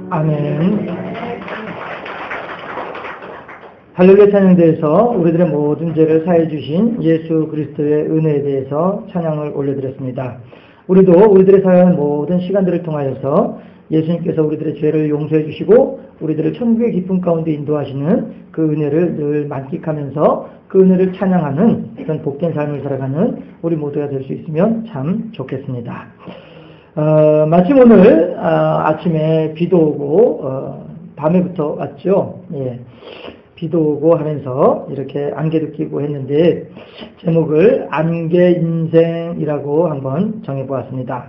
아멘. 할렐루야 찬양대에서 우리들의 모든 죄를 사해 주신 예수 그리스도의 은혜에 대해서 찬양을 올려드렸습니다. 우리도 우리들의 살아가는 모든 시간들을 통하여서 예수님께서 우리들의 죄를 용서해 주시고 우리들을 천국의 기쁨 가운데 인도하시는 그 은혜를 늘 만끽하면서 그 은혜를 찬양하는 그런 복된 삶을 살아가는 우리 모두가 될 수 있으면 참 좋겠습니다. 마침 오늘 아침에 비도 오고 밤에부터 왔죠. 예. 비도 오고 하면서 이렇게 안개도 끼고 했는데 제목을 안개 인생이라고 한번 정해보았습니다.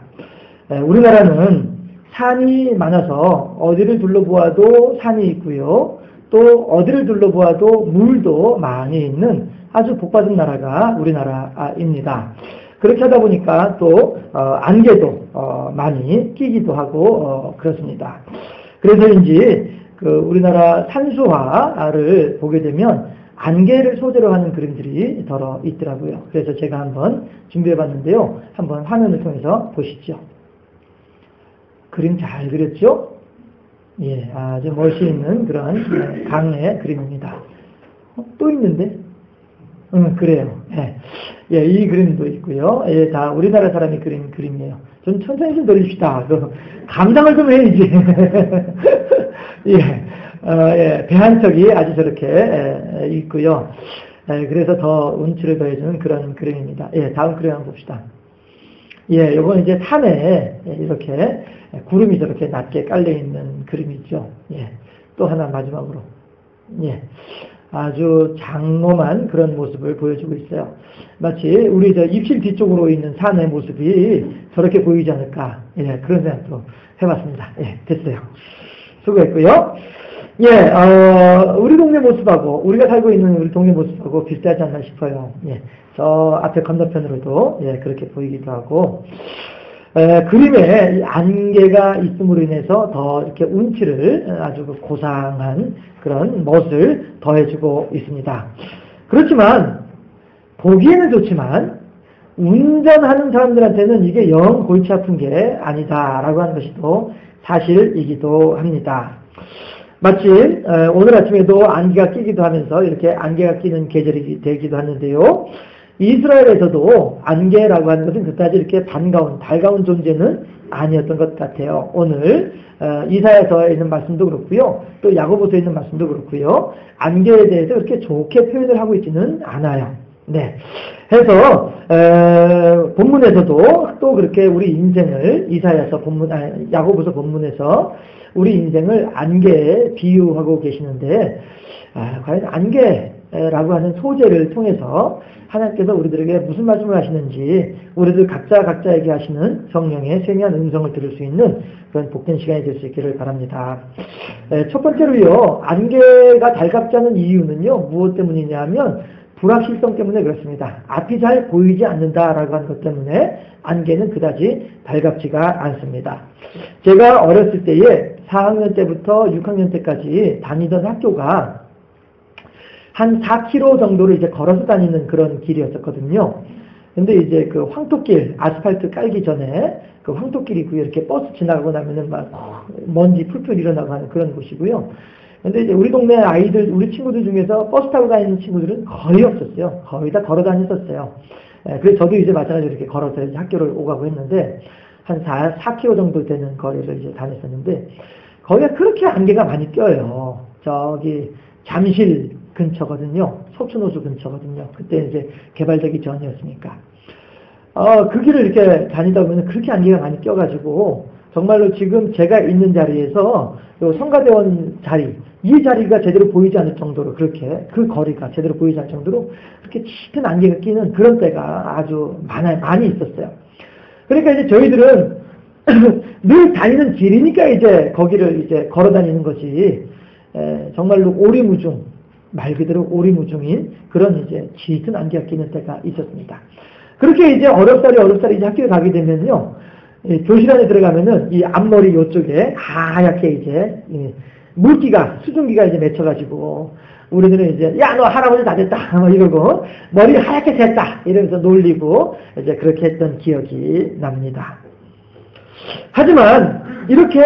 우리나라는 산이 많아서 어디를 둘러보아도 산이 있고요. 또 어디를 둘러보아도 물도 많이 있는 아주 복받은 나라가 우리나라입니다. 그렇게 하다 보니까 또 안개도 많이 끼기도 하고 그렇습니다. 그래서인지 우리나라 산수화를 보게 되면 안개를 소재로 하는 그림들이 더러 있더라고요. 그래서 제가 한번 준비해 봤는데요. 한번 화면을 통해서 보시죠. 그림 잘 그렸죠? 예, 아주 멋있는 그런 강의 그림입니다. 또 있는데? 그래요. 예, 이 그림도 있고요. 예, 다 우리나라 사람이 그린 그림이에요. 좀 천천히 좀 돌립시다. 감상을 좀 해야지. 예, 배 한 척이 아주 저렇게 있고요. 그래서 더 운치를 더해주는 그런 그림입니다. 예, 다음 그림 한번 봅시다. 예, 요건 이제 산에 이렇게 구름이 저렇게 낮게 깔려있는 그림이죠. 예, 또 하나 마지막으로. 예, 아주 장엄한 그런 모습을 보여주고 있어요. 마치 우리 입실 뒤쪽으로 있는 산의 모습이 저렇게 보이지 않을까. 예, 그런 생각도 해봤습니다. 예, 됐어요. 수고했고요. 예, 우리 동네 모습하고, 우리가 살고 있는 우리 동네 모습하고 비슷하지 않나 싶어요. 예, 저 앞에 건너편으로도, 예, 그렇게 보이기도 하고, 그림에 안개가 있음으로 인해서 더 이렇게 운치를 아주 고상한 그런 멋을 더해주고 있습니다. 그렇지만, 보기에는 좋지만, 운전하는 사람들한테는 이게 영 골치 아픈 게 아니다라고 하는 것이 또 사실이기도 합니다. 마침 오늘 아침에도 안개가 끼기도 하면서 이렇게 안개가 끼는 계절이 되기도 하는데요. 이스라엘에서도 안개라고 하는 것은 그다지 이렇게 달가운 존재는 아니었던 것 같아요. 오늘 이사야서에 있는 말씀도 그렇고요. 또 야고보서에 있는 말씀도 그렇고요. 안개에 대해서 그렇게 좋게 표현을 하고 있지는 않아요. 네. 해서 본문에서도 또 그렇게 우리 인생을 야고보서 본문에서 우리 인생을 안개에 비유하고 계시는데 과연 안개라고 하는 소재를 통해서 하나님께서 우리들에게 무슨 말씀을 하시는지 우리들 각자에게 하시는 성령의 세미한 음성을 들을 수 있는 그런 복된 시간이 될 수 있기를 바랍니다. 첫 번째로요. 안개가 달갑지 않은 이유는요. 무엇 때문이냐 하면 불확실성 때문에 그렇습니다. 앞이 잘 보이지 않는다라고 하는 것 때문에 안개는 그다지 달갑지가 않습니다. 제가 어렸을 때에 4학년 때부터 6학년 때까지 다니던 학교가 한 4km 정도를 이제 걸어서 다니는 그런 길이었었거든요. 근데 이제 그 황토길, 아스팔트 깔기 전에 그 황토길이 있고요. 이렇게 버스 지나가고 나면은 막 먼지 풀풀 일어나고 하는 그런 곳이고요. 근데 이제 우리 동네 아이들, 우리 친구들 중에서 버스 타고 다니는 친구들은 거의 없었어요. 거의 다 걸어 다녔었어요. 그래서 저도 이제 마찬가지로 이렇게 걸어서 이제 학교를 오가고 했는데, 한 4km 정도 되는 거리를 이제 다녔었는데, 거기가 그렇게 안개가 많이 껴요. 저기, 잠실 근처거든요. 석촌호수 근처거든요. 그때 이제 개발되기 전이었으니까. 그 길을 이렇게 다니다 보면 그렇게 안개가 많이 껴가지고, 정말로 지금 제가 있는 자리에서 요 성가대원 자리, 이 자리가 제대로 보이지 않을 정도로 그렇게 그 거리가 제대로 보이지 않을 정도로 그렇게 짙은 안개가 끼는 그런 때가 아주 많이 있었어요. 그러니까 이제 저희들은 늘 다니는 길이니까 이제 거기를 이제 걸어 다니는 것이 정말로 오리무중, 말 그대로 오리무중인 그런 이제 짙은 안개가 끼는 때가 있었습니다. 그렇게 이제 어렵사리 이제 학교에 가게 되면요. 교실 안에 들어가면은 이 앞머리 요쪽에 하얗게 이제 수증기가 이제 맺혀가지고 우리들은 이제 야 너 할아버지 다 됐다 뭐 이러고 머리 하얗게 됐다 이러면서 놀리고 이제 그렇게 했던 기억이 납니다. 하지만 이렇게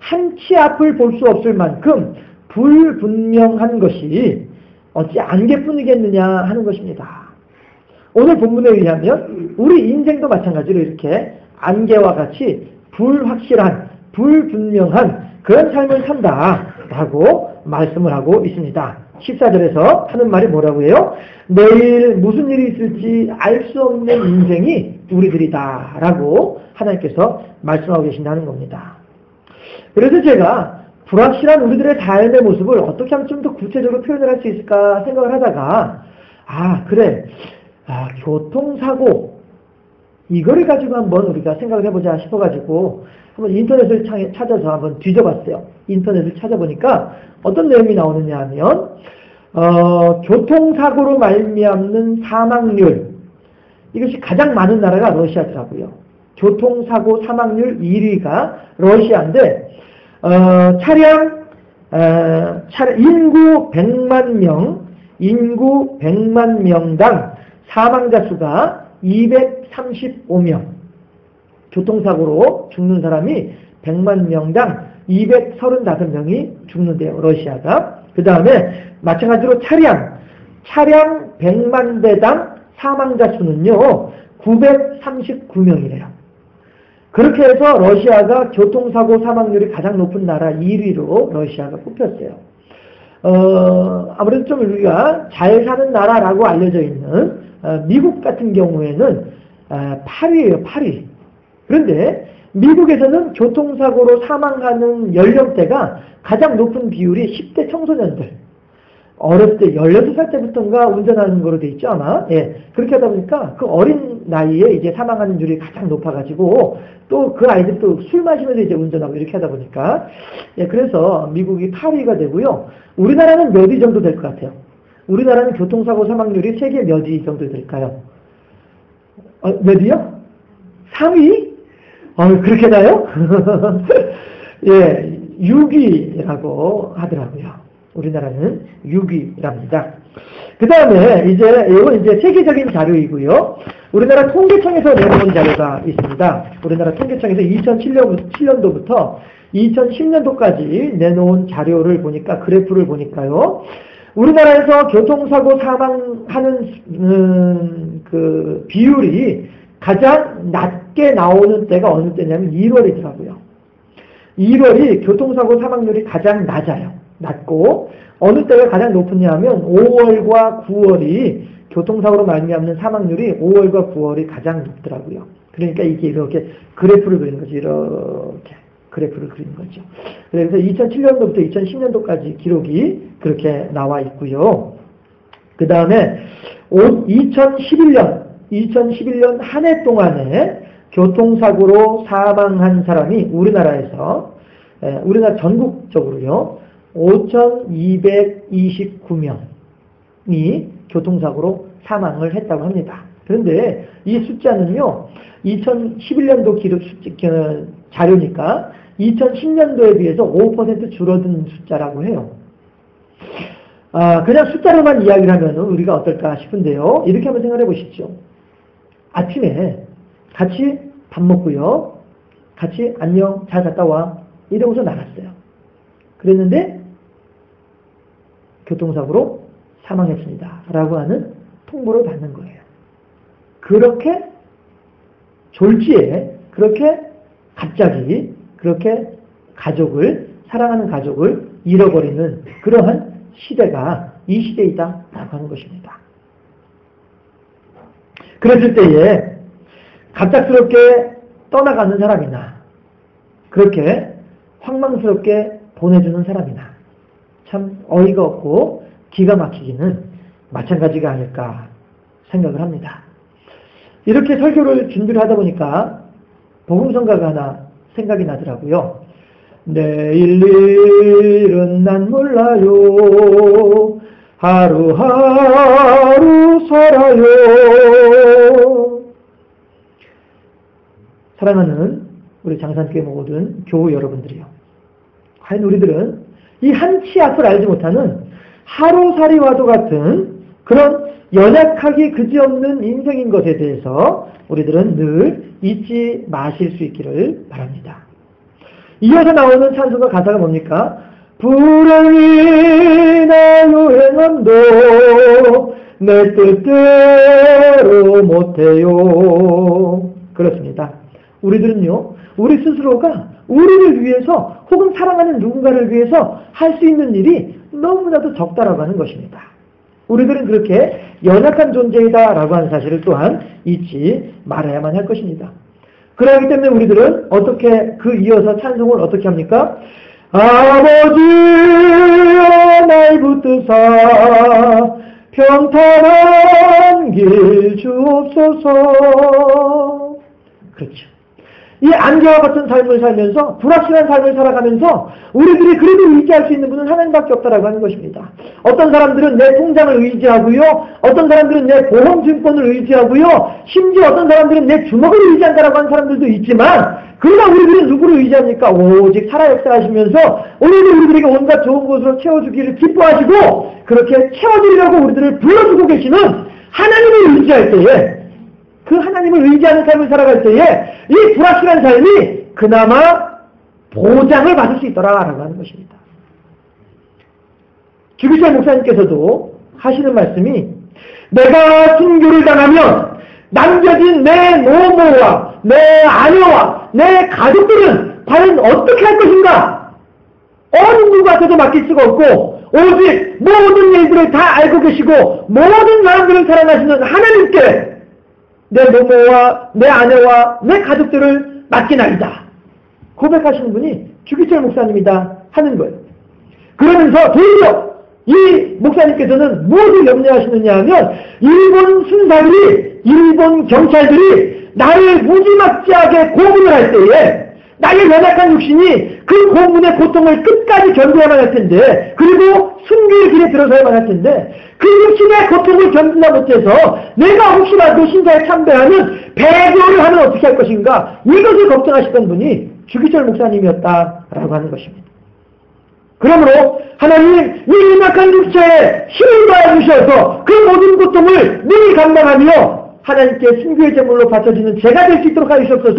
한 치 앞을 볼 수 없을 만큼 불분명한 것이 어찌 안개뿐이겠느냐 하는 것입니다. 오늘 본문에 의하면 우리 인생도 마찬가지로 이렇게 안개와 같이 불확실한, 불분명한 그런 삶을 산다라고 말씀을 하고 있습니다. 14절에서 하는 말이 뭐라고 해요? 내일 무슨 일이 있을지 알 수 없는 인생이 우리들이다 라고 하나님께서 말씀하고 계신다는 겁니다. 그래서 제가 불확실한 우리들의 삶의 모습을 어떻게 하면 좀 더 구체적으로 표현을 할 수 있을까 생각을 하다가 교통사고 이거를 가지고 한번 우리가 생각을 해보자 싶어가지고 한번 인터넷을 찾아서 한번 뒤져봤어요. 인터넷을 찾아보니까 어떤 내용이 나오느냐 하면 교통사고로 말미암는 사망률 이것이 가장 많은 나라가 러시아더라고요. 교통사고 사망률 1위가 러시아인데 인구 100만 명당 사망자 수가 235명. 교통사고로 죽는 사람이 100만 명당 235명이 죽는데요, 러시아가. 그 다음에 마찬가지로 차량 100만 대당 사망자 수는요, 939명이래요. 그렇게 해서 러시아가 교통사고 사망률이 가장 높은 나라 1위로 러시아가 뽑혔어요. 아무래도 좀 우리가 잘 사는 나라라고 알려져 있는 미국 같은 경우에는 8위예요, 8위. 그런데 미국에서는 교통사고로 사망하는 연령대가 가장 높은 비율이 10대 청소년들. 어렸을 때 16살 때부터인가 운전하는 거로 돼 있죠, 아마. 예. 그렇게 하다 보니까 그 어린 나이에 이제 사망하는 율이 가장 높아가지고 또 그 아이들도 술 마시면서 이제 운전하고 이렇게 하다 보니까 예, 그래서 미국이 8위가 되고요. 우리나라는 몇 위 정도 될 것 같아요? 우리나라는 교통사고 사망률이 세계 몇 위 정도 될까요? 몇 위요? 3위? 그렇게 나요? 예, 6위라고 하더라고요. 우리나라는 6위랍니다. 그 다음에 이건 이제 세계적인 자료이고요. 우리나라 통계청에서 내놓은 자료가 있습니다. 우리나라 통계청에서 2007년도부터 2010년도까지 내놓은 자료를 보니까, 그래프를 보니까요. 우리나라에서 교통사고 사망하는 그 비율이 가장 낮게 나오는 때가 어느 때냐면 2월이더라고요. 2월이 교통사고 사망률이 가장 낮고 어느 때가 가장 높으냐 하면 5월과 9월이 교통사고로 말미암는 사망률이 5월과 9월이 가장 높더라고요. 그러니까 이게 이렇게 그래프를 그리는 거죠. 이렇게 그래프를 그리는 거죠. 그래서 2007년도부터 2010년도까지 기록이 그렇게 나와 있고요. 그 다음에 2011년 한 해 동안에 교통사고로 사망한 사람이 우리나라 전국적으로요, 5,229명이 교통사고로 사망을 했다고 합니다. 그런데 이 숫자는요, 2011년도 기록 자료니까 2010년도에 비해서 5% 줄어든 숫자라고 해요. 그냥 숫자로만 이야기를 하면 우리가 어떨까 싶은데요. 이렇게 한번 생각해 보십시오. 아침에 같이 밥 먹고요. 같이 안녕, 잘 갔다 와. 이러고서 나갔어요. 그랬는데 교통사고로 사망했습니다. 라고 하는 통보를 받는 거예요. 그렇게 졸지에, 그렇게 갑자기, 그렇게 사랑하는 가족을 잃어버리는 그러한 시대가 이 시대이다. 라고 하는 것입니다. 그랬을 때에 갑작스럽게 떠나가는 사람이나 그렇게 황망스럽게 보내주는 사람이나 참 어이가 없고 기가 막히기는 마찬가지가 아닐까 생각을 합니다. 이렇게 설교를 준비를 하다 보니까 복음성가가 하나 생각이 나더라고요. 내일 일은 난 몰라요. 하루하루 살아요. 사랑하는 우리 장산교회 모든 교우 여러분들이요. 과연 우리들은 이 한 치 앞을 알지 못하는 하루살이와도 같은 그런 연약하기 그지없는 인생인 것에 대해서 우리들은 늘 잊지 마실 수 있기를 바랍니다. 이어서 나오는 찬송가 가사가 뭡니까? 불행이 나요 행함도 내 뜻대로 못해요. 그렇습니다. 우리들은요, 우리 스스로가 우리를 위해서 혹은 사랑하는 누군가를 위해서 할 수 있는 일이 너무나도 적다라고 하는 것입니다. 우리들은 그렇게 연약한 존재이다라고 하는 사실을 또한 잊지 말아야만 할 것입니다. 그렇기 때문에 우리들은 어떻게 이어서 찬송을 어떻게 합니까? 아버지여 날 붙드사 평탄한 길 주옵소서. 그렇죠. 이 안개와 같은 삶을 살면서 불확실한 삶을 살아가면서 우리들이 그래도 의지할 수 있는 분은 하나님밖에 없다라고 하는 것입니다. 어떤 사람들은 내 통장을 의지하고요. 어떤 사람들은 내 보험증권을 의지하고요. 심지어 어떤 사람들은 내 주먹을 의지한다라고 하는 사람들도 있지만 그러나 우리들은 누구를 의지합니까? 오직 살아 역사하시면서 오늘도 우리들에게 온갖 좋은 것으로 채워주기를 기뻐하시고 그렇게 채워주려고 우리들을 불러주고 계시는 하나님을 의지할 때에 그 하나님을 의지하는 삶을 살아갈 때에 이 불확실한 삶이 그나마 보장을 받을 수 있더라라고 하는 것입니다. 주기철 목사님께서도 하시는 말씀이 내가 순교를 당하면 남겨진 내 노모와 내 아내와 내 가족들은 과연 어떻게 할 것인가? 어느 누구한테도 맡길 수가 없고 오직 모든 일들을 다 알고 계시고 모든 사람들을 사랑하시는 하나님께 내 노모와 내 아내와 내 가족들을 맡기나이다. 고백하시는 분이 주기철 목사님이다 하는 거예요. 그러면서 도리어 이 목사님께서는 무엇을 염려하시느냐 하면 일본 순사들이 일본 경찰들이 나를 무지막지하게 고문을 할 때에 나의 연약한 육신이 그 고문의 고통을 끝까지 견뎌야만 할 텐데 그리고 순교의 길에 들어서야만 할 텐데 그 육신의 고통을 견디다 못해서 내가 혹시라도 신사에 참배하는 배교를 하면 어떻게 할 것인가 이것을 걱정하시던 분이 주기철 목사님이었다라고 하는 것입니다. 그러므로 하나님 이 연약한 육체에 힘을 다해주셔서 그 모든 고통을 능히 감당하며 하나님께 순교의 제물로 바쳐지는 제가 될 수 있도록 하시옵소서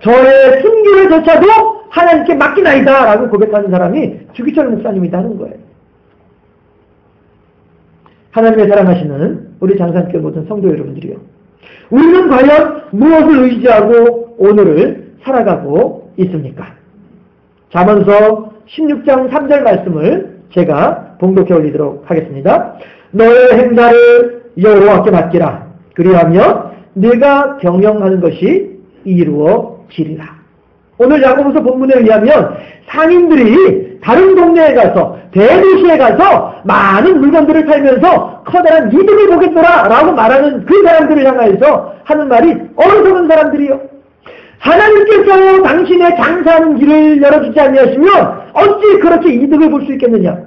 저의 순교의 조차도 하나님께 맡기나이다 라고 고백하는 사람이 주기철 목사님이다 하는 거예요. 하나님의 사랑하시는 우리 장산교회 모든 성도 여러분들이요. 우리는 과연 무엇을 의지하고 오늘을 살아가고 있습니까? 잠언서 16장 3절 말씀을 제가 봉독해 올리도록 하겠습니다. 너의 행사를 여호와께 맡기라. 그리하면 네가 경영하는 것이 이루어지리라. 오늘 야고보서 본문에 의하면 상인들이 다른 동네에 가서 대도시에 가서 많은 물건들을 팔면서 커다란 이득을 보겠노라 라고 말하는 그 사람들을 향하여서 하는 말이 어리석은 사람들이요. 하나님께서 당신의 장사하는 길을 열어주지 아니하시면 어찌 그렇게 이득을 볼 수 있겠느냐.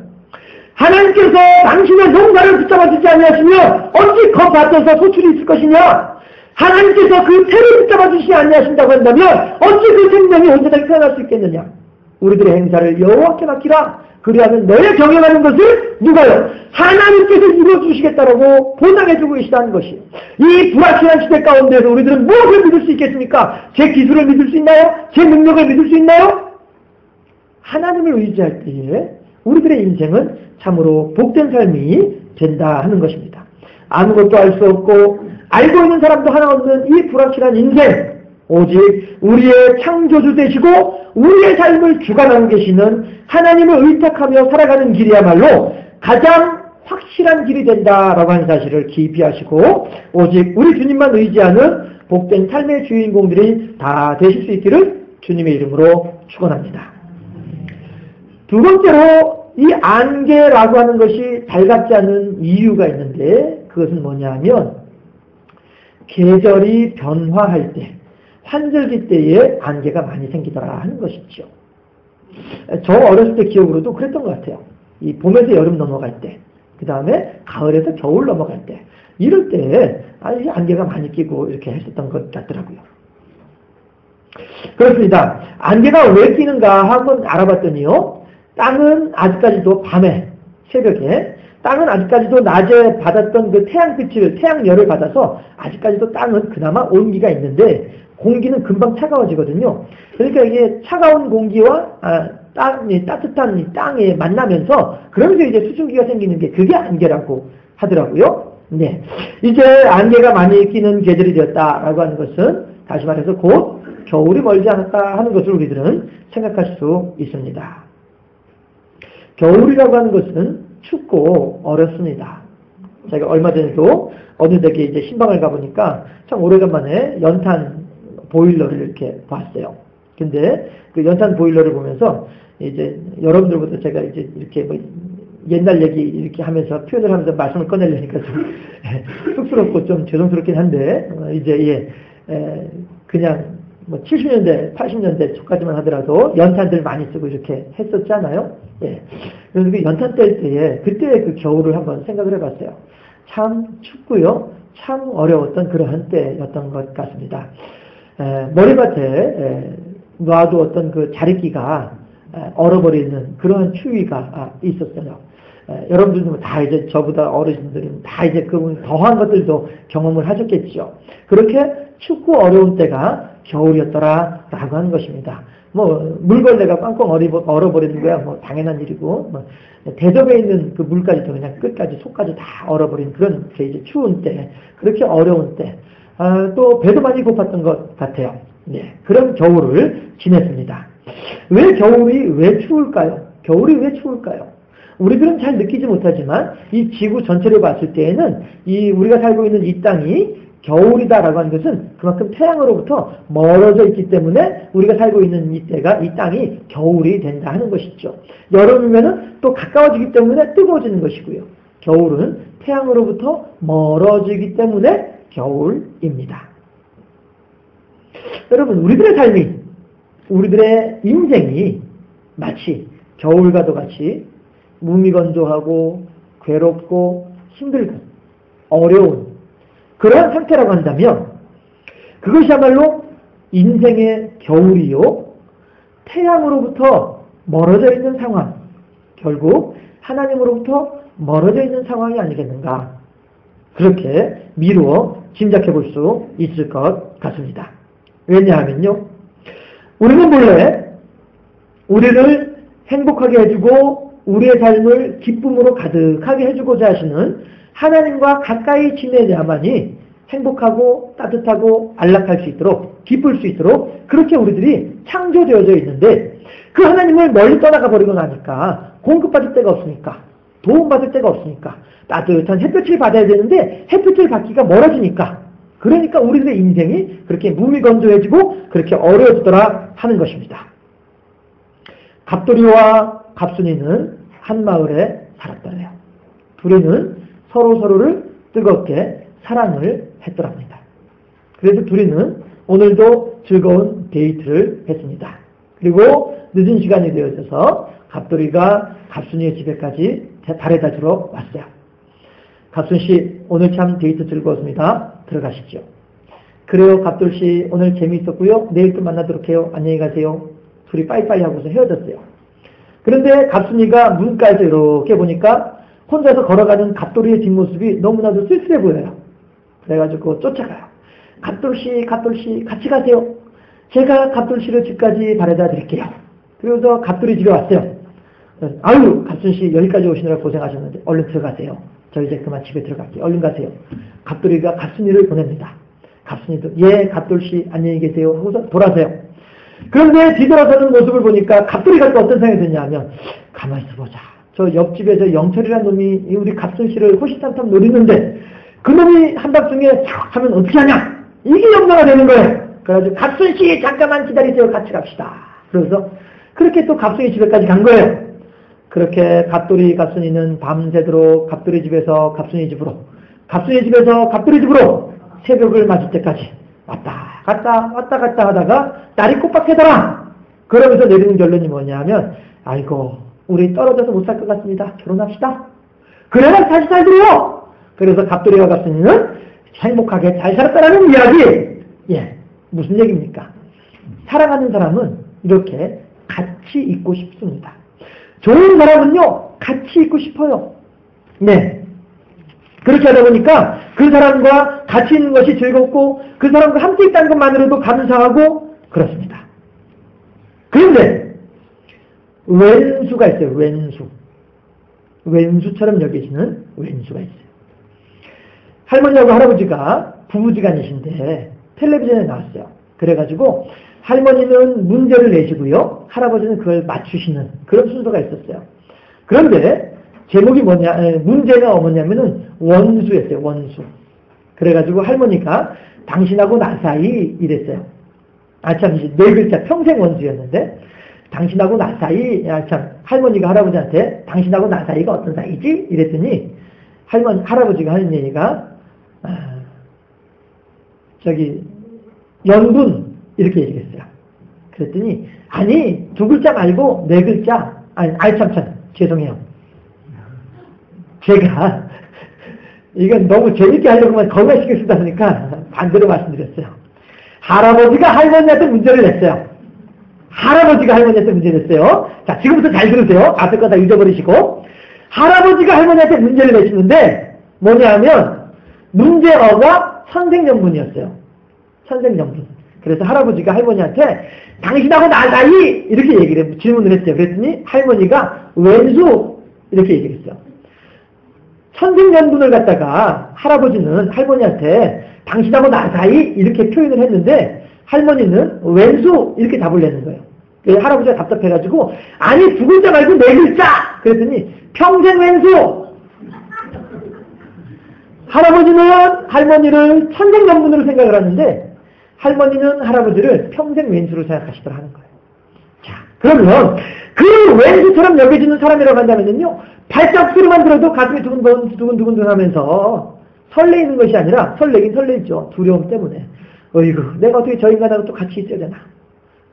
하나님께서 당신의 농사를 붙잡아 주지 아니하시면 어찌 겉밭에서 소출이 있을 것이냐. 하나님께서 그 태를 붙잡아 주시지 아니하신다고 한다면 어찌 그 생명이 온전하게 태어날 수 있겠느냐. 우리들의 행사를 여호와께 맡기라. 그리하면 너의 경영하는 것을 누가요? 하나님께서 이루어주시겠다라고 보장해주고 계시다는 것이에요. 이 불확실한 시대 가운데서 우리들은 무엇을 믿을 수 있겠습니까? 제 기술을 믿을 수 있나요? 제 능력을 믿을 수 있나요? 하나님을 의지할 때에 우리들의 인생은 참으로 복된 삶이 된다 하는 것입니다. 아무것도 알 수 없고 알고 있는 사람도 하나 없는 이 불확실한 인생, 오직 우리의 창조주 되시고 우리의 삶을 주관하고 계시는 하나님을 의탁하며 살아가는 길이야말로 가장 확실한 길이 된다라고 하는 사실을 깊이 하시고 오직 우리 주님만 의지하는 복된 삶의 주인공들이 다 되실 수 있기를 주님의 이름으로 축원합니다. 두 번째로 이 안개라고 하는 것이 달갑지 않은 이유가 있는데 그것은 뭐냐 하면 계절이 변화할 때 환절기 때에 안개가 많이 생기더라 하는 것이죠. 저 어렸을 때 기억으로도 그랬던 것 같아요. 이 봄에서 여름 넘어갈 때, 그 다음에 가을에서 겨울 넘어갈 때, 이럴 때 안개가 많이 끼고 이렇게 했었던 것 같더라고요. 그렇습니다. 안개가 왜 끼는가 한번 알아봤더니요. 땅은 아직까지도 밤에 새벽에 땅은 아직까지도 낮에 받았던 그 태양빛을, 태양열을 받아서 아직까지도 땅은 그나마 온기가 있는데 공기는 금방 차가워지거든요. 그러니까 이게 차가운 공기와 따뜻한 이 땅에 만나면서 그러면서 이제 수증기가 생기는 게 그게 안개라고 하더라고요. 네. 이제 안개가 많이 끼는 계절이 되었다라고 하는 것은 다시 말해서 곧 겨울이 멀지 않았다 하는 것을 우리들은 생각할 수 있습니다. 겨울이라고 하는 것은 춥고 어렵습니다. 제가 얼마 전에도 어느 댁에 이제 신방을 가보니까 참 오래간만에 연탄 보일러를 이렇게 봤어요. 근데 그 연탄 보일러를 보면서 이제 여러분들보다 제가 이제 이렇게 뭐 옛날 얘기 이렇게 하면서 표현을 하면서 말씀을 꺼내려니까 좀 쑥스럽고 좀 죄송스럽긴 한데 이제 그냥 뭐 70년대, 80년대 초까지만 하더라도 연탄들 많이 쓰고 이렇게 했었잖아요. 예. 그래서 그 연탄 뗄 때에 그때의 그 겨울을 한번 생각을 해봤어요. 참 춥고요, 참 어려웠던 그러한 때였던 것 같습니다. 머리맡에 놔도 어떤 그 자릿기가 얼어버리는 그러한 추위가 있었어요. 여러분들도 다 이제 저보다 어르신들은 다 이제 그 더한 것들도 경험을 하셨겠죠. 그렇게 춥고 어려운 때가 겨울이었더라라고 하는 것입니다. 뭐 물걸레가 꽝꽝 얼어버리는 거야 뭐 당연한 일이고, 뭐 대접에 있는 그 물까지도 그냥 끝까지 속까지 다 얼어버린 그런 이제 추운 때, 그렇게 어려운 때, 또 배도 많이 고팠던 것 같아요. 네, 그런 겨울을 지냈습니다. 왜 추울까요? 겨울이 왜 추울까요? 우리들은 잘 느끼지 못하지만 이 지구 전체를 봤을 때에는 이 우리가 살고 있는 이 땅이 겨울이다라고 하는 것은 그만큼 태양으로부터 멀어져 있기 때문에 우리가 살고 있는 이 땅이 겨울이 된다 하는 것이죠. 여름이면은 또 가까워지기 때문에 뜨거워지는 것이고요. 겨울은 태양으로부터 멀어지기 때문에 겨울입니다. 여러분, 우리들의 삶이, 우리들의 인생이 마치 겨울과도 같이 무미건조하고 괴롭고 힘들고 어려운 그러한 상태라고 한다면 그것이야말로 인생의 겨울이요, 태양으로부터 멀어져 있는 상황, 결국 하나님으로부터 멀어져 있는 상황이 아니겠는가, 그렇게 미루어 짐작해 볼 수 있을 것 같습니다. 왜냐하면요, 우리는 본래 우리를 행복하게 해주고 우리의 삶을 기쁨으로 가득하게 해주고자 하시는 하나님과 가까이 지내야만이 행복하고 따뜻하고 안락할 수 있도록, 기쁠 수 있도록 그렇게 우리들이 창조되어져 있는데, 그 하나님을 멀리 떠나가 버리고 나니까 공급받을 데가 없으니까, 도움받을 데가 없으니까, 따뜻한 햇볕을 받아야 되는데 햇볕을 받기가 멀어지니까, 그러니까 우리들의 인생이 그렇게 무미건조해지고 그렇게 어려워지더라 하는 것입니다. 갑돌이와 갑순이는 한 마을에 살았더래요. 둘이는 서로를 뜨겁게 사랑을 했더랍니다. 그래서 둘이는 오늘도 즐거운 데이트를 했습니다. 그리고 늦은 시간이 되어져서 갑돌이가 갑순이의 집에까지 달에다 주러 왔어요. 갑순씨, 오늘 참 데이트 즐거웠습니다. 들어가십시오. 그래요, 갑돌씨, 오늘 재미있었고요. 내일 또 만나도록 해요. 안녕히 가세요. 둘이 빠이빠이 하고서 헤어졌어요. 그런데 갑순이가 문가에서 이렇게 보니까 혼자서 걸어가는 갑돌이의 뒷모습이 너무나도 쓸쓸해 보여요. 그래가지고 쫓아가요. 갑돌씨 같이 가세요. 제가 갑돌씨를 집까지 바래다 드릴게요. 그래서 갑돌이 집에 왔어요. 아유, 갑순씨 여기까지 오시느라 고생하셨는데 얼른 들어가세요. 저 이제 그만 집에 들어갈게요. 얼른 가세요. 갑돌이가 갑순이를 보냅니다. 갑순이도 예, 갑돌씨 안녕히 계세요 하고서 돌아서요. 그런데 뒤돌아서는 모습을 보니까 갑돌이가 또 어떤 생각이 드냐 하면, 가만히 있어보자. 저 옆집에 저 영철이라는 놈이 우리 갑순씨를 호시탐탐 노리는데 그 놈이 한밤중에 싹 하면 어떻게 하냐? 이게 염려가 되는 거예요. 그래가지고 갑순씨 잠깐만 기다리세요. 같이 갑시다. 그래서 그렇게 또 갑순이 집에까지 간 거예요. 그렇게 갑돌이 갑순이는 밤새도록 갑돌이 집에서 갑순이 집으로, 갑순이 집에서 갑돌이 집으로 새벽을 맞을 때까지 왔다 갔다 하다가 날이 꼬박해더라. 그러면서 내리는 결론이 뭐냐 하면, 아이고 우리 떨어져서 못 살 것 같습니다. 결혼합시다. 그래야 다시 살더래요. 그래서 갑돌이와 갑순이는 행복하게 잘 살았다라는 이야기. 예, 무슨 얘기입니까? 사랑하는 사람은 이렇게 같이 있고 싶습니다. 좋은 사람은요, 같이 있고 싶어요. 네. 그렇게 하다 보니까 그 사람과 같이 있는 것이 즐겁고 그 사람과 함께 있다는 것만으로도 감사하고 그렇습니다. 그런데 왼수가 있어요. 왼수. 왼수처럼 여기시는 왼수가 있어요. 할머니하고 할아버지가 부부지간이신데 텔레비전에 나왔어요. 그래가지고 할머니는 문제를 내시고요. 할아버지는 그걸 맞추시는 그런 순서가 있었어요. 그런데 제목이 문제가 뭐냐면은 원수였어요. 원수. 그래가지고 할머니가 당신하고 나 사이 이랬어요. 참, 네 글자 평생 원수였는데 당신하고 나 사이, 할머니가 할아버지한테 당신하고 나 사이가 어떤 사이지? 이랬더니 할아버지가 하는 얘기가 연분 이렇게 얘기했어요. 그랬더니 아니 두 글자 말고 네 글자 참 죄송해요. 제가 이건 너무 재밌게 하려고만 건강시켜 쓰다 보니까 반대로 말씀드렸어요. 할아버지가 할머니한테 문제를 냈어요. 할아버지가 할머니한테 문제를 냈어요. 자, 지금부터 잘 들으세요. 앞에 거 다 잊어버리시고. 할아버지가 할머니한테 문제를 내시는데 뭐냐면 문제어가 선생연분이었어요. 선생연분. 그래서 할아버지가 할머니한테 당신하고 나 사이 이렇게 질문을 했어요. 그랬더니 할머니가 왼수 이렇게 얘기를 했어요. 선생연분을 갖다가 할아버지는 할머니한테 당신하고 나 사이 이렇게 표현을 했는데 할머니는 왼수 이렇게 답을 내는 거예요. 그래서 할아버지가 답답해가지고 아니 두 글자 말고 네 글자! 그랬더니 평생 왼수! 할아버지는 할머니를 선생연분으로 생각을 하는데 할머니는 할아버지를 평생 왼수로 생각하시더라 하는 거예요. 자, 그러면 그 왼수처럼 여겨지는 사람이라고 한다면요 발작 소리만 들어도 가슴이 두근두근 하면서 설레이는 것이 아니라 설레긴 설레죠. 두려움 때문에. 어이구 내가 어떻게 저 인간하고 또 같이 있어야 되나.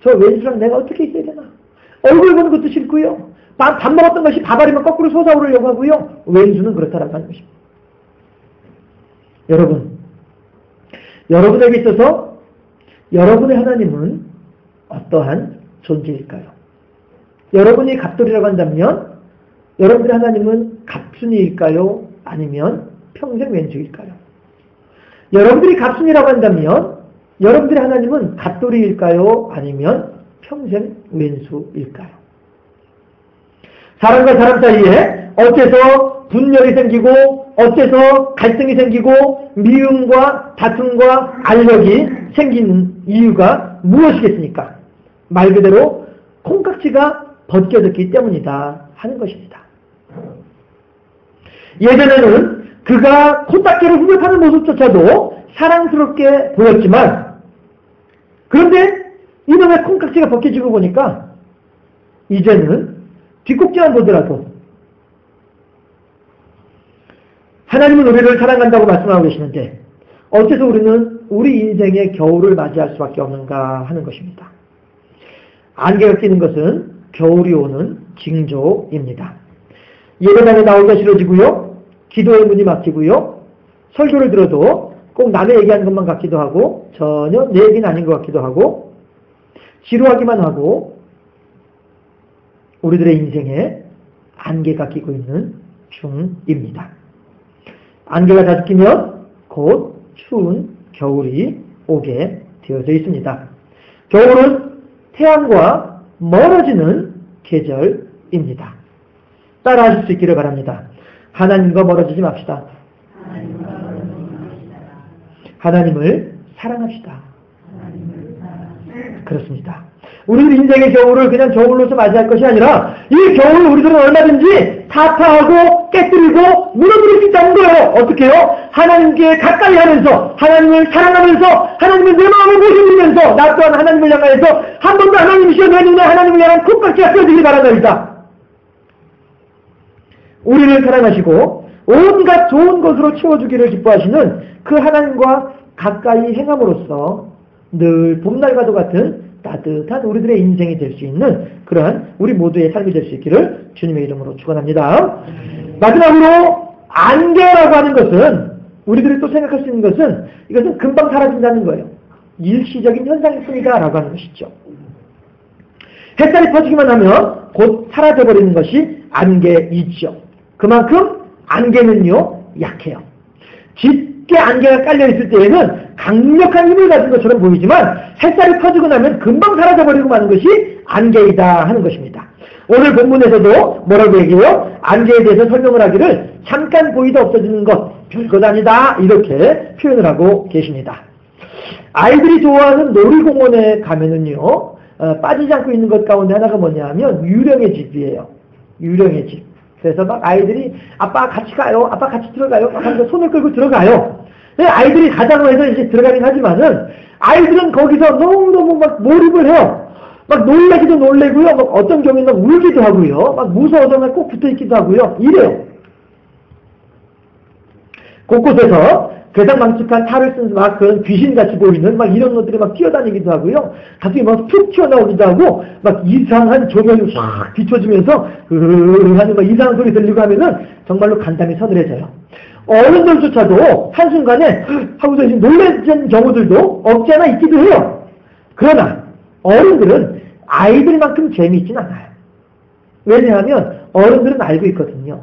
저 왼수랑 내가 어떻게 있어야 되나. 얼굴 보는 것도 싫고요. 밥 먹었던 것이 밥알이면 거꾸로 솟아오르려고 하고요. 왼수는 그렇다라고 하는 것입니다. 여러분에게 있어서 여러분의 하나님은 어떠한 존재일까요? 여러분이 갑돌이라고 한다면 여러분들의 하나님은 갑순이일까요? 아니면 평생 왼수일까요? 여러분들이 갑순이라고 한다면 여러분들의 하나님은 갑돌이일까요? 아니면 평생 왼수일까요? 사람과 사람 사이에 어째서 분열이 생기고 어째서 갈등이 생기고 미움과 다툼과 알력이 생기는 이유가 무엇이겠습니까? 말 그대로 콩깍지가 벗겨졌기 때문이다 하는 것입니다. 예전에는 그가 코딱지를 흡입하는 모습조차도 사랑스럽게 보였지만 그런데 이놈의 콩깍지가 벗겨지고 보니까 이제는 뒷꼭지만 보더라도 하나님은 우리를 사랑한다고 말씀하고 계시는데 어째서 우리는 우리 인생의 겨울을 맞이할 수밖에 없는가 하는 것입니다. 안개가 끼는 것은 겨울이 오는 징조입니다. 예배당에 나오기가 싫어지고요. 기도의 문이 막히고요. 설교를 들어도 꼭 남의 얘기하는 것만 같기도 하고 전혀 내 얘기는 아닌 것 같기도 하고 지루하기만 하고 우리들의 인생에 안개가 끼고 있는 중입니다. 안개가 다 끼면 곧 추운 겨울이 오게 되어져 있습니다. 겨울은 태양과 멀어지는 계절입니다. 따라하실 수 있기를 바랍니다. 하나님과 멀어지지 맙시다. 하나님을 사랑합시다. 그렇습니다. 우리들 인생의 겨울을 그냥 겨울로서 맞이할 것이 아니라 이 겨울을 우리들은 얼마든지 타파하고 깨뜨리고 무너뜨릴 수 있다는 거예요. 어떻게 해요? 하나님께 가까이 하면서 하나님을 사랑하면서 하나님을 내 마음에 모셔주면서 나 또한 하나님을 향하여서 한 번도 하나님이시여 내 눈에 하나님을 향한 콧박지가 펴지길 바랍니다. 우리를 사랑하시고 온갖 좋은 것으로 채워주기를 기뻐하시는 그 하나님과 가까이 행함으로써 늘 봄날과도 같은 따뜻한 우리들의 인생이 될 수 있는 그러한 우리 모두의 삶이 될 수 있기를 주님의 이름으로 축원합니다. 마지막으로 안개라고 하는 것은 우리들이 또 생각할 수 있는 것은 이것은 금방 사라진다는 거예요. 일시적인 현상일 뿐이다 라고 하는 것이죠. 햇살이 퍼지기만 하면 곧 사라져버리는 것이 안개이죠. 그만큼 안개는요 약해요. 짙게 안개가 깔려있을 때에는 강력한 힘을 가진 것처럼 보이지만 햇살이 퍼지고 나면 금방 사라져버리고 마는 것이 안개이다 하는 것입니다. 오늘 본문에서도 뭐라고 얘기해요? 안개에 대해서 설명을 하기를 잠깐 보이다 없어지는 것, 별것 아니다 이렇게 표현을 하고 계십니다. 아이들이 좋아하는 놀이공원에 가면은요 빠지지 않고 있는 것 가운데 하나가 뭐냐 하면 유령의 집이에요. 유령의 집. 그래서 막 아이들이 아빠 같이 가요, 아빠 같이 들어가요 막 하면서 손을 끌고 들어가요. 아이들이 가자고 해서 이제 들어가긴 하지만은 아이들은 거기서 너무너무 막 몰입을 해요. 막 놀래기도 놀래고요. 막 어떤 경우에는 막 울기도 하고요. 막 무서워서 막 꼭 붙어있기도 하고요. 이래요. 곳곳에서 괴상망측한 탈을 쓴 막 그런 귀신같이 보이는 막 이런 것들이 막 뛰어다니기도 하고요. 갑자기 막 툭 튀어나오기도 하고 막 이상한 조명이 확 비춰지면서 하는 막 이상한 소리 들리고 하면은 정말로 간담이 서늘해져요. 어른들조차도 한순간에 하고서 놀라는 경우들도 없지 않아 있기도 해요. 그러나 어른들은 아이들만큼 재미있진 않아요. 왜냐하면 어른들은 알고 있거든요.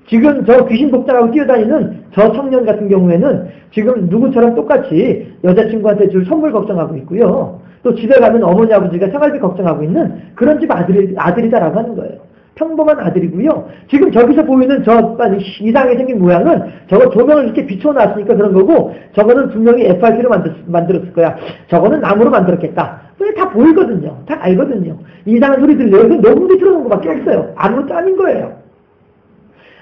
지금 저 귀신 복장하고 뛰어다니는 저 청년 같은 경우에는 지금 누구처럼 똑같이 여자친구한테 줄 선물 걱정하고 있고요. 또 집에 가면 어머니 아버지가 생활비 걱정하고 있는 그런 집 아들이다라고 하는 거예요. 평범한 아들이고요. 지금 저기서 보이는 저 이상하게 생긴 모양은 저거 조명을 이렇게 비춰놨으니까 그런 거고 저거는 분명히 FRP로 만들었을 거야. 저거는 나무로 만들었겠다. 다 보이거든요. 다 알거든요. 이상한 소리 들려요. 너무 들어놓은 것밖에 없어요. 아무것도 아닌 거예요.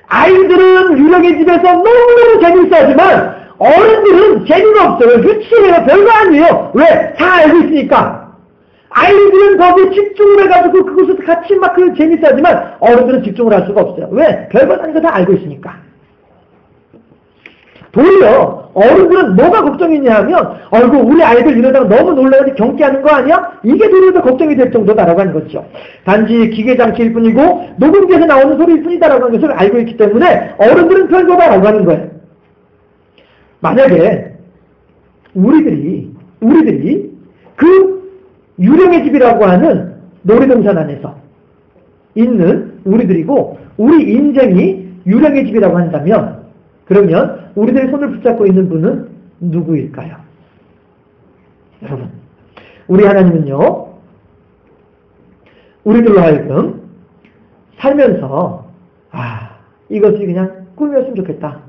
아이들은 유령의 집에서 너무너무 재밌어하지만 어른들은 재미가 없어요. 유치해요. 별거 아니에요. 왜? 다 알고 있으니까. 아이들은 거기에 집중을 해가지고 그곳에서 같이 막 재밌어하지만 어른들은 집중을 할 수가 없어요. 왜? 별거 아닌 거 다 알고 있으니까. 도리어 어른들은 뭐가 걱정이냐 하면 아이고 우리 아이들 이러다가 너무 놀라서 경계하는 거 아니야? 이게 도리어 더 걱정이 될 정도다라고 하는 거죠. 단지 기계장치일 뿐이고 녹음기에서 나오는 소리일 뿐이다라고 하는 것을 알고 있기 때문에 어른들은 별거다라고 하는 거예요. 만약에 우리들이 그 유령의 집이라고 하는 놀이동산 안에서 있는 우리들이고 우리 인생이 유령의 집이라고 한다면 그러면 우리들의 손을 붙잡고 있는 분은 누구일까요? 여러분, 우리 하나님은요, 우리들로 하여금 살면서 이것이 그냥 꿈이었으면 좋겠다.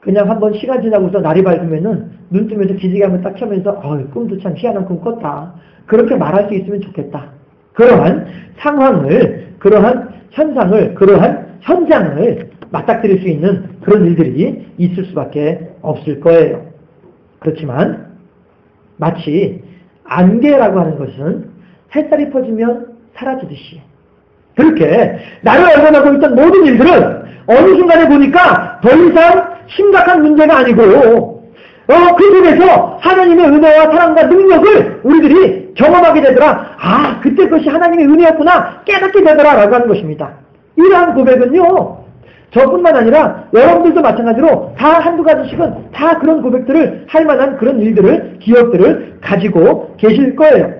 그냥 한번 시간 지나고서 날이 밝으면은 눈 뜨면서 기지개한번 딱 켜면서 꿈도 참 희한한 꿈 꿨다. 그렇게 말할 수 있으면 좋겠다. 그러한 상황을, 그러한 현상을, 그러한 현장을 맞닥뜨릴 수 있는 그런 일들이 있을 수밖에 없을 거예요. 그렇지만 마치 안개라고 하는 것은 햇살이 퍼지면 사라지듯이 그렇게 나를 얼건하고 있던 모든 일들은 어느 순간에 보니까 더 이상 심각한 문제가 아니고 그 속에서 하나님의 은혜와 사랑과 능력을 우리들이 경험하게 되더라. 그때 그것이 하나님의 은혜였구나 깨닫게 되더라 라고 하는 것입니다. 이러한 고백은요 저뿐만 아니라 여러분들도 마찬가지로 다 한두 가지씩은 다 그런 고백들을 할 만한 그런 일들을 기억들을 가지고 계실 거예요.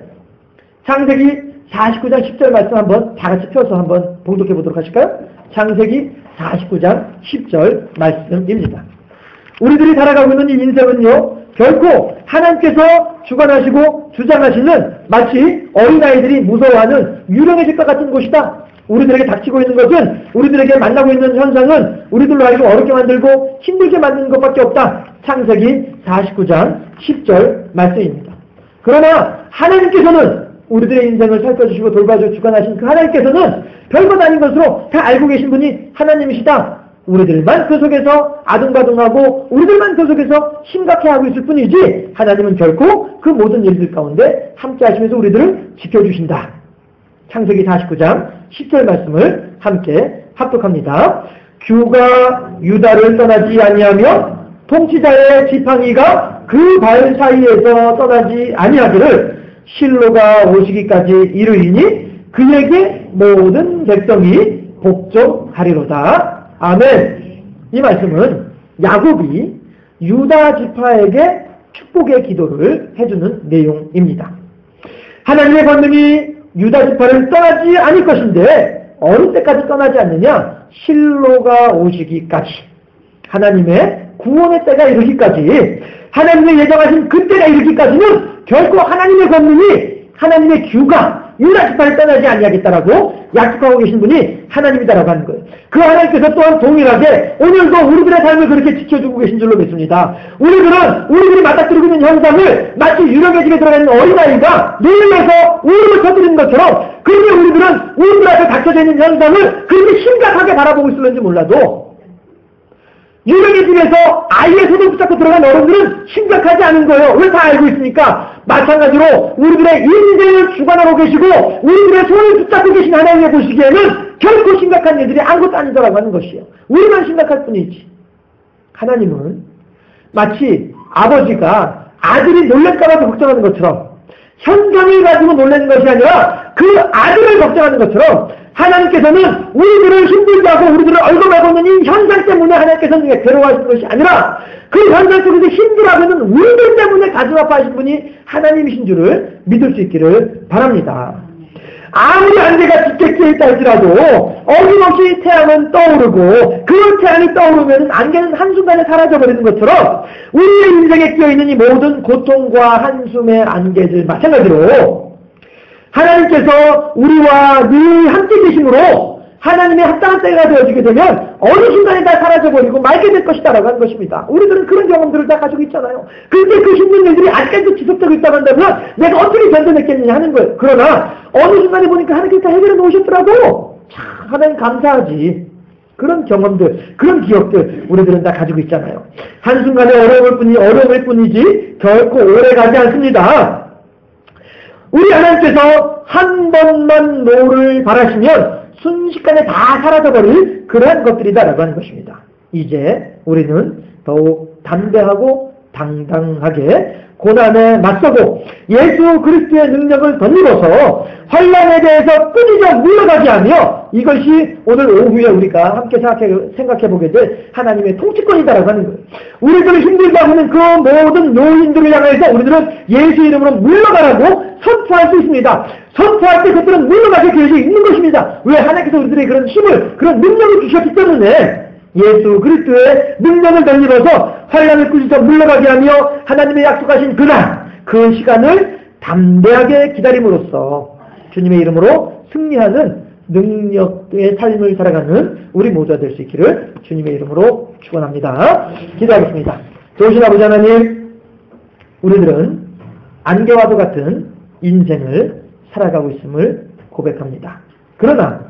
창세기 49장 10절 말씀 한번 다 같이 펴서 한번 봉독해 보도록 하실까요? 창세기 49장 10절 말씀입니다. 우리들이 살아가고 있는 이 인생은요 결코 하나님께서 주관하시고 주장하시는 마치 어린아이들이 무서워하는 유령의 집과 같은 곳이다. 우리들에게 닥치고 있는 것은 우리들에게 만나고 있는 현상은 우리들로 하여금 어렵게 만들고 힘들게 만드는 것밖에 없다. 창세기 49장 10절 말씀입니다. 그러나 하나님께서는 우리들의 인생을 살펴주시고 돌봐주고 주관하신 그 하나님께서는 별것 아닌 것으로 다 알고 계신 분이 하나님이시다. 우리들만 그 속에서 아둥바둥하고 우리들만 그 속에서 심각해하고 있을 뿐이지 하나님은 결코 그 모든 일들 가운데 함께 하시면서 우리들을 지켜주신다. 창세기 49장 10절 말씀을 함께 합독합니다. 규가 유다를 떠나지 아니하며 통치자의 지팡이가 그 발 사이에서 떠나지 아니하기를 실로가 오시기까지 이르이니 그에게 모든 백성이 복종하리로다. 아멘. 이 말씀은 야곱이 유다 지파에게 축복의 기도를 해주는 내용입니다. 하나님의 권능이 유다 지파를 떠나지 않을 것인데 어느 때까지 떠나지 않느냐? 실로가 오시기까지. 하나님의 구원의 때가 이르기까지. 하나님의 예정하신 그 때가 이르기까지는 결코 하나님의 권능이, 하나님의 규가 유다 지파를 떠나지 아니하겠다라고 약속하고 계신 분이 하나님이다라고 하는 거예요. 그 하나님께서 또한 동일하게 오늘도 우리들의 삶을 그렇게 지켜주고 계신 줄로 믿습니다. 우리들이 맞닥뜨리고 있는 현상을 마치 유령의 집에 들어가는 어린아이가 놀라서 울음을 터뜨리는 것처럼, 그렇게 우리들 앞에 닥쳐져 있는 현상을 그렇게 심각하게 바라보고 있을는지 몰라도, 유령의 집에서 아이의 손을 붙잡고 들어간 어른들은 심각하지 않은 거예요. 왜 다 알고 있으니까. 마찬가지로 우리들의 인생을 주관하고 계시고 우리들의 손을 붙잡고 계신 하나님을 보시기에는 결코 심각한 일들이 아무것도 아니더라고 하는 것이에요. 우리만 심각할 뿐이지. 하나님은 마치 아버지가 아들이 놀랄까봐 걱정하는 것처럼, 현상을 가지고 놀라는 것이 아니라 그 아들을 걱정하는 것처럼, 하나님께서는 우리들을 힘들게 하고 우리들을 얼굴하고 있는 이 현상 때문에 하나님께서는 괴로워하시는 것이 아니라 그 현상 속에서 힘들어하고 있는 우리들 때문에 가슴 아파하신 분이 하나님이신 줄을 믿을 수 있기를 바랍니다. 아무리 안개가 짙게 있다 할지라도 어김없이 태양은 떠오르고 그 태양이 떠오르면 안개는 한순간에 사라져버리는 것처럼 우리의 인생에 끼어있는 이 모든 고통과 한숨의 안개들 마찬가지로 하나님께서 우리와 늘 함께 계심으로 하나님의 합당한 때가 되어지게 되면 어느 순간에 다 사라져버리고 말게 될 것이다라고 하는 것입니다. 우리들은 그런 경험들을 다 가지고 있잖아요. 그런데 그 힘든 일들이 아직까지도 지속되고 있다고 한다면 내가 어떻게 견뎌냈겠느냐 하는 거예요. 그러나 어느 순간에 보니까 하나님께서 다 해결해 놓으셨더라고. 참 하나님 감사하지. 그런 경험들, 그런 기억들 우리들은 다 가지고 있잖아요. 한순간에 어려움일 뿐이지 결코 오래 가지 않습니다. 우리 하나님께서 한 번만 노를 바라시면 순식간에 다 사라져버릴 그러한 것들이다라고 하는 것입니다. 이제 우리는 더욱 담대하고 당당하게 고난에 맞서고 예수 그리스도의 능력을 덧입어서 환난에 대해서 끊이지 물러가게 하며, 이것이 오늘 오후에 우리가 함께 생각해보게 될 하나님의 통치권이다라고 하는 거예요. 우리들을 힘들게 하는 그 모든 요인들을 향해서 우리들은 예수 이름으로 물러가라고 선포할 수 있습니다. 선포할 때 그들은 물러가게 되어 있는 것입니다. 왜? 하나님께서 우리들에게 그런 힘을, 그런 능력을 주셨기 때문에 예수 그리스도의 능력을 덧입어서 환난을 꾸짖어 물러가게 하며 하나님의 약속하신 그날, 그 시간을 담대하게 기다림으로써 주님의 이름으로 승리하는 능력의 삶을 살아가는 우리 모두가 될 수 있기를 주님의 이름으로 축원합니다. 기도하겠습니다. 좋으신 아버지 하나님, 우리들은 안개와도 같은 인생을 살아가고 있음을 고백합니다. 그러나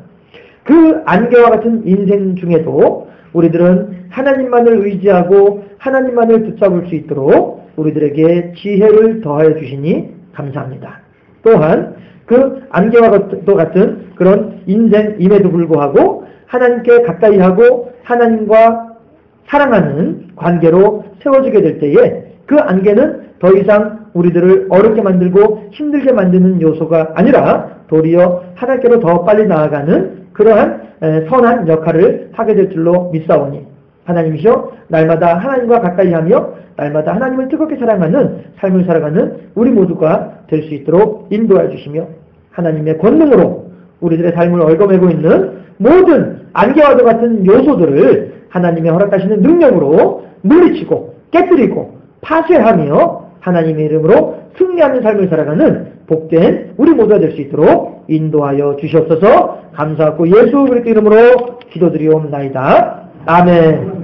그 안개와 같은 인생 중에도 우리들은 하나님만을 의지하고 하나님만을 붙잡을 수 있도록 우리들에게 지혜를 더하여 주시니 감사합니다. 또한 그 안개와도 같은 그런 인생임에도 불구하고 하나님께 가까이 하고 하나님과 사랑하는 관계로 세워지게 될 때에 그 안개는 더 이상 우리들을 어렵게 만들고 힘들게 만드는 요소가 아니라 도리어 하나님께로 더 빨리 나아가는 그러한 선한 역할을 하게 될 줄로 믿사오니, 하나님이시여 날마다 하나님과 가까이 하며 날마다 하나님을 뜨겁게 사랑하는 삶을 살아가는 우리 모두가 될 수 있도록 인도해 주시며, 하나님의 권능으로 우리들의 삶을 얽어매고 있는 모든 안개와도 같은 요소들을 하나님의 허락하시는 능력으로 물리치고 깨뜨리고 파쇄하며 하나님의 이름으로 승리하는 삶을 살아가는 복된 우리 모두가 될 수 있도록 인도하여 주시옵소서. 감사하고 예수 그리스도 이름으로 기도드리옵나이다. 아멘.